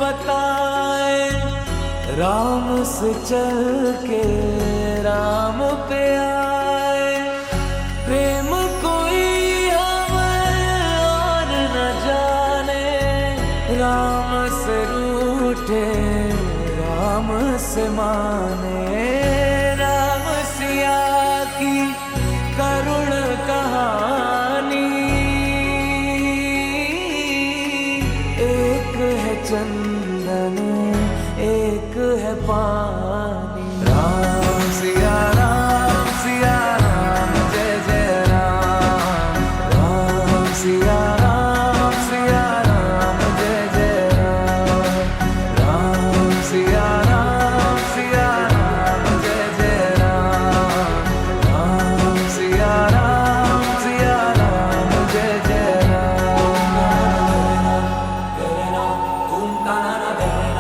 बताए, राम से चल के राम पे आए। प्रेम कोई हमें और न जाने, राम से रूठे राम से माने। राम सिया की करुण कहानी, एक है चंदन एक है पानी। राम सिया राम जय जय राम। राम सिया राम जय जय राम। राम सिया राम जय जय राम। राम सिया राम जय जय राम। तेरे नाम तुम ताना तेरे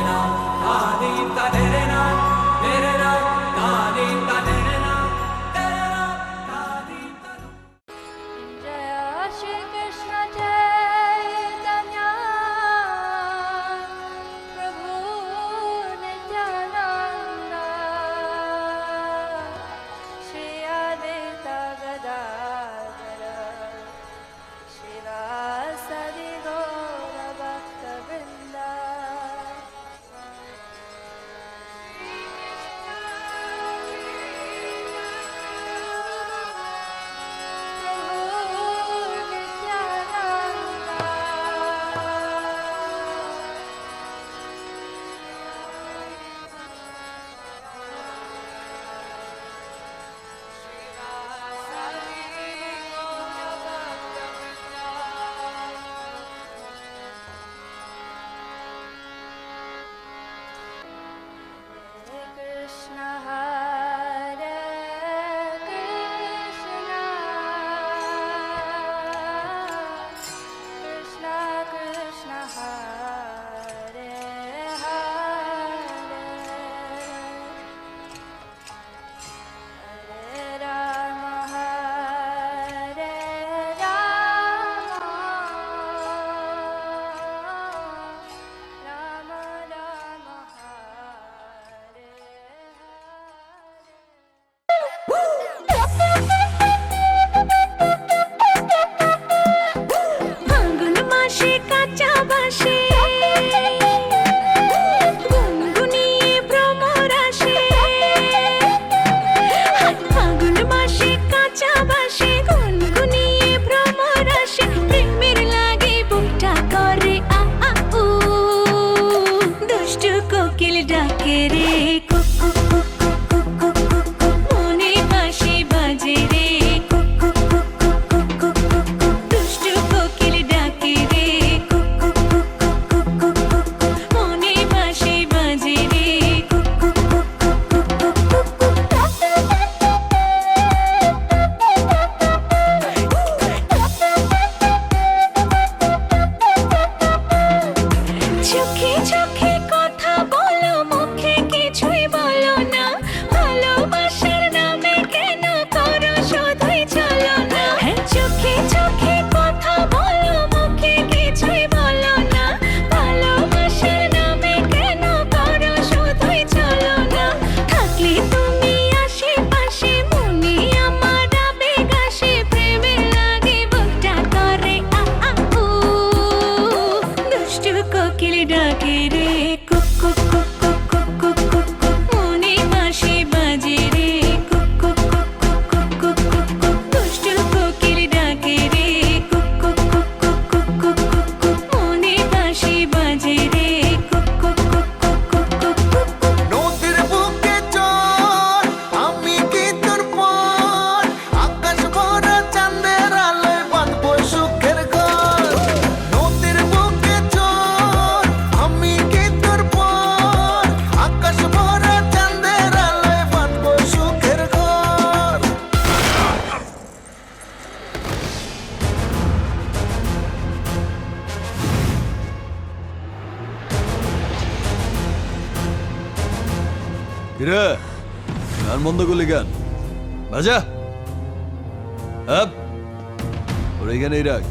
नाम आदि का तेरे नाम आदि का तेरे नाम आदि का। जय श्री कृष्ण चैतन्य प्रभु नित्यानंद, श्री अद्वैत गदाधर श्रीवासदि गौर भक्तवृंद। Krishna Hare Krishna, Krishna Krishna Hare Hare, Hare Rama Hare Rama, Rama Rama Hare ফাল্গুন মাসে কাঁচা বাঁশে গুনগুনিয়ে ভ্রমর আসে। ফাল্গুন মাসে কাঁচা বাঁশে গুনগুনিয়ে ভ্রমর আসে। প্রেমের লাগে বুকটা করে আ আ উ, দুষ্টু কোকিল ডাকে রে cook cook cook cook cook cook cook, মনে বাঁশি বাজে রে cook cook cook cook cook cook cook cook, দুষ্টু কোকিল ডাকে রে cook cook cook cook cook cook cook cook, মনে বাঁশি বাজে রে cook cook cook cook cook cook cook cook. চোখে চোখে কথা বলো, মুখে কিছুই বলো না। ভালোবাসার নামে কেন করো শুধুই চলো না। হ্যাঁ, চোখে চোখে কথা বলো, মুখে কিছুই বলো না। ভালোবাসার নামে কেন করো শুধুই চলো না। থাকলে তুমি আশেপাশে, মনে আমার আবেগ আসে। প্রেমের লাগে বুকটা করে আ আ উ, দুষ্টু কোকিল ডাকে রে cook cook cook cook cook cook cook cook, মনে বাঁশি বাজে রে cook cook cook cook cook cook cook cook, দুষ্টু কোকিল ডাকে রে cook cook cook cook cook cook cook cook, মনে বাঁশি বাজে রে cook cook cook cook cook cook cook cook. নদীর বুকে চল আমি কি তোর পর, আকাশ ভরা চাঁদের আলোয় বাঁধবো সুখের ঘর। নদীর বুকে চল আমি কি তোর পর, আকাশ ভরা চাঁদের আলোয় বাঁধবো সুখের ঘর। কিরে গান বন্ধ করলি গান বাজা আপ ওর এখানেই রাখ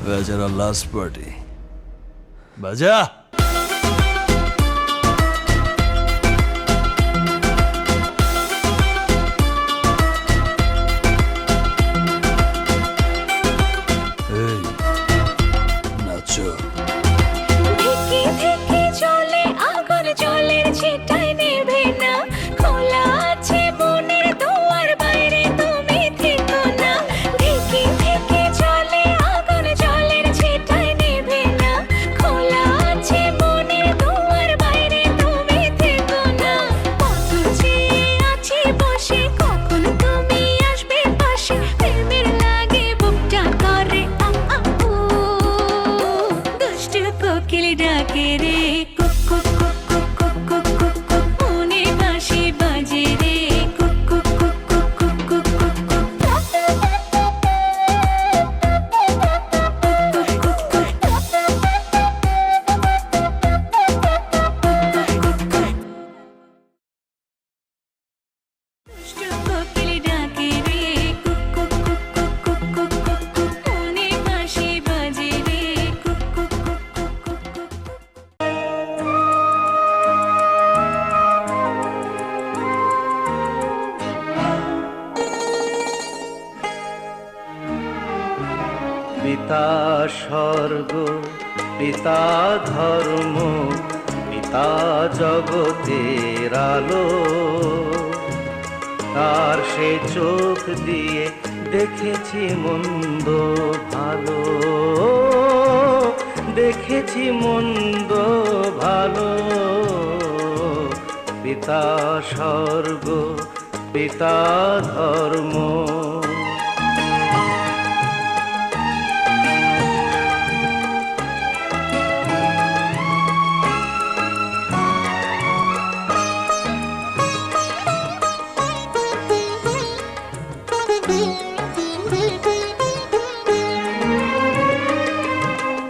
বেচারা লাস্ট পার্টি বাজা। এই নাচো। ধিকি ধিকি চলে আগুন জলের ছিটায় নেভে না, খোলা আছে মনের দুয়ার বাইরে তুমি থেকো না। ধিকি ধিকি চলে আগুন জলের ছিটায় নেভে না, খোলা আছে মনের দুয়ার বাইরে তুমি থেকো না। কত চেয়ে আছি বসে কখন তুমি আসবে পাশে, প্রেমের লাগে বুকটা করে আ আ উ। দুষ্টু কোকিল ডাকে রে cook cook cook cook cook cook cook cook, মনে বাঁশি বাজে রে cook cook cook cook cook cook cook cook. দুষ্টু কোকিল ডাকে রে cook cook cook cook cook cook cook cook, মনে বাঁশি বাজে রে cook cook cook cook cook cook. পিতা স্বর্গ, পিতা ধর্ম, পিতা জগতের আলো। তার সে চোখ দিয়ে দেখেছি মন্দ ভালো, দেখেছি মন্দ ভালো। পিতা স্বর্গ, পিতা ধর্ম।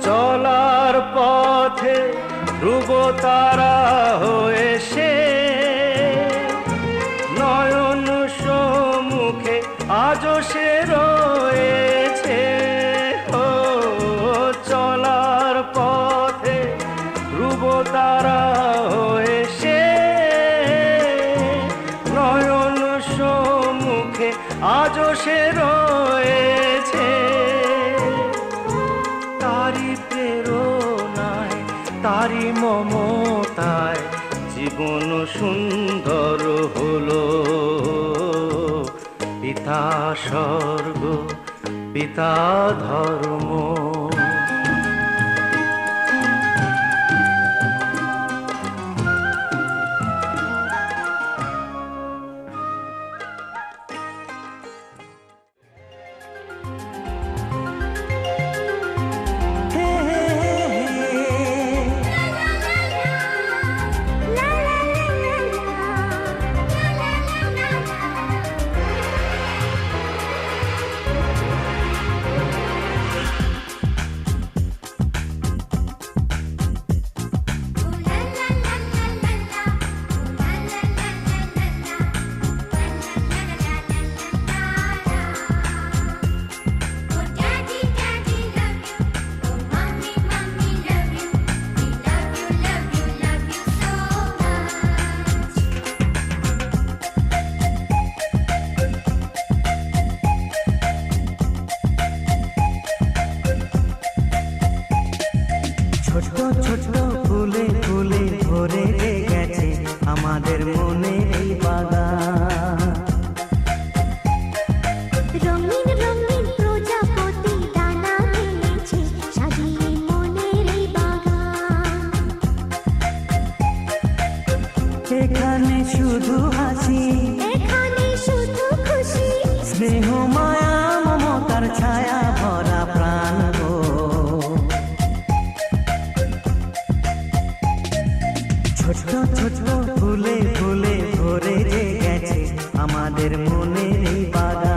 চলার পথে ধ্রুব তারা হয়ে সে, নয়ন সম্মুখে আজও সে রয়েছে। ও চলার পথে ধ্রুব তারা হয়ে সে, নয়ন সম্মুখে আজও সে রয়েছে। তারি প্রেরণায়, তারি মমতায় জীবন সুন্দর হলো। পিতা স্বর্গ, পিতা ধর্ম। ছোট ছোট ফুলে ফুলে ভরে গেছে আমাদের মনে এই বাগান। রঙিন রঙিন প্রজাপতি ডানা মেলেছে, সাজিয়ে মনের এই বাগান। এখানে শুধু হাসি, এখানে শুধু খুশি, স্নেহ মায়া মমতার ছায়া ভরা প্রাণ গো। ছোট ছোট ফুলে ফুলে ভরে গেছে আমাদের মনের এই বাগান।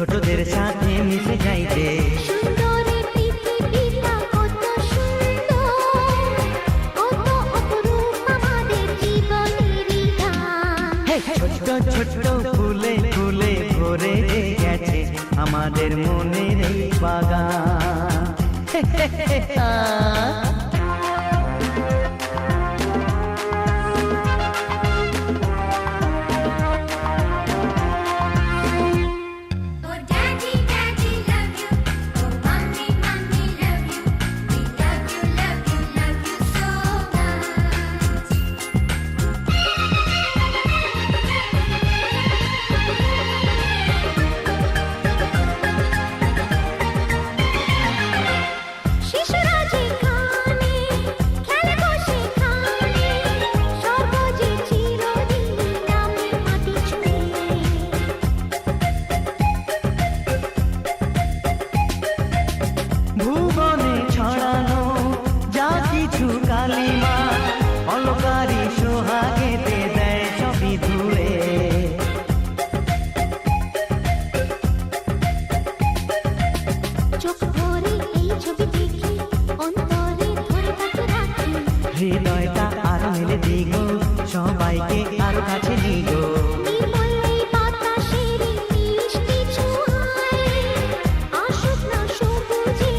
ছোটদের সাথে মিশে যাইতে। সুন্দরী পৃথিবীটা কত সুন্দর, কত অপরূপ আমাদের জীবনেরই গান। ছোট্ট ছোট্ট ফুলে ফুলে ভরে গেছে আমাদের মনের এই বাগান। Oh daddy daddy love you, oh mommy mommy love you, we love you love you love you so much. শিশুরা যেখানে খেলে বসে খানে, স্বর্গ যে চিরদিন নামে মাটি ছুঁয়ে। ভুবনে ছড়ানো যা কিছু কালিমা, অলকারি সোহাগেতে দেয় সবই ধুয়ে। চোখ ভরে এই ছবি দেখি, অন্তরে ধরে তাকে রাখি। হৃদয়টা আরো মেলে দিগো, সবাইকে আরো কাছে নিগো। নির্মল এই বাতাসের মিষ্টি ছোঁয়ায়, আসুক না সবুজে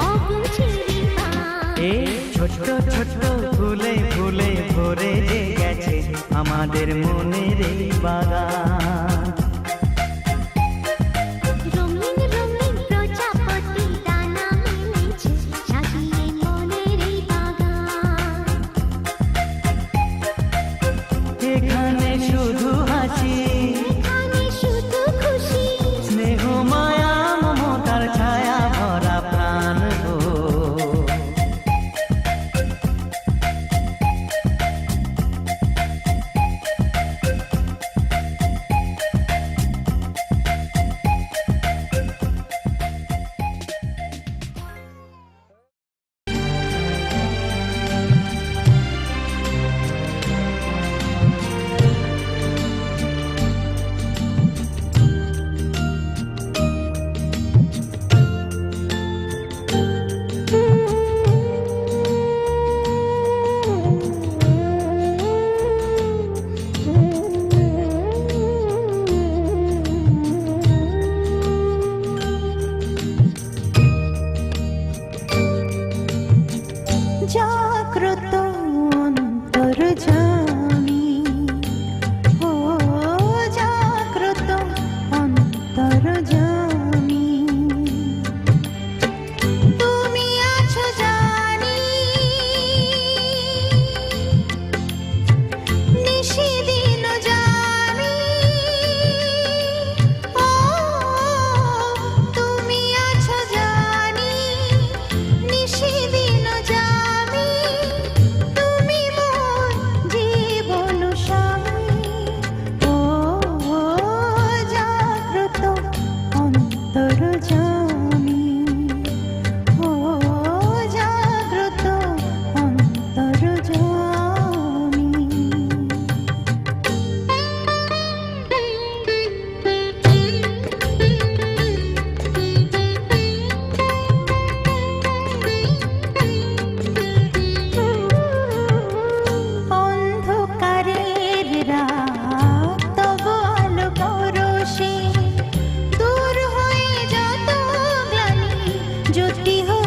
অগুনছেরি পায়। এ ছোট্ট ছোট্ট ফুলে ফুলে ভরে গেছে আমাদের মনের এই বাগান। রঙিন রঙিন প্রজাপতি ডানা মেলেছে, সাজিয়ে মনের এই বাগান। এখানে শুধু হাসি, এখানে শুধু খুশি, স্নেহ মায়া মমতার ছায়া ভরা প্রাণ গো। জাগ্রত অন্তর্যামী, ও জাগ্রত অন্তর্যামী, তুমি আছো জানি নিশিদিন জানি, ও তুমি আছো জানি নিশিদিন জানি, তুমি মোর জীবন স্বামী, ও জাগ্রত অন্তর্যামী, ও জাগ্রত অন্তর্যামী। অন্ধকারের রাত তব আলো পরশে, দূর হয়ে যত গ্লানি জ্যোতি হয়ে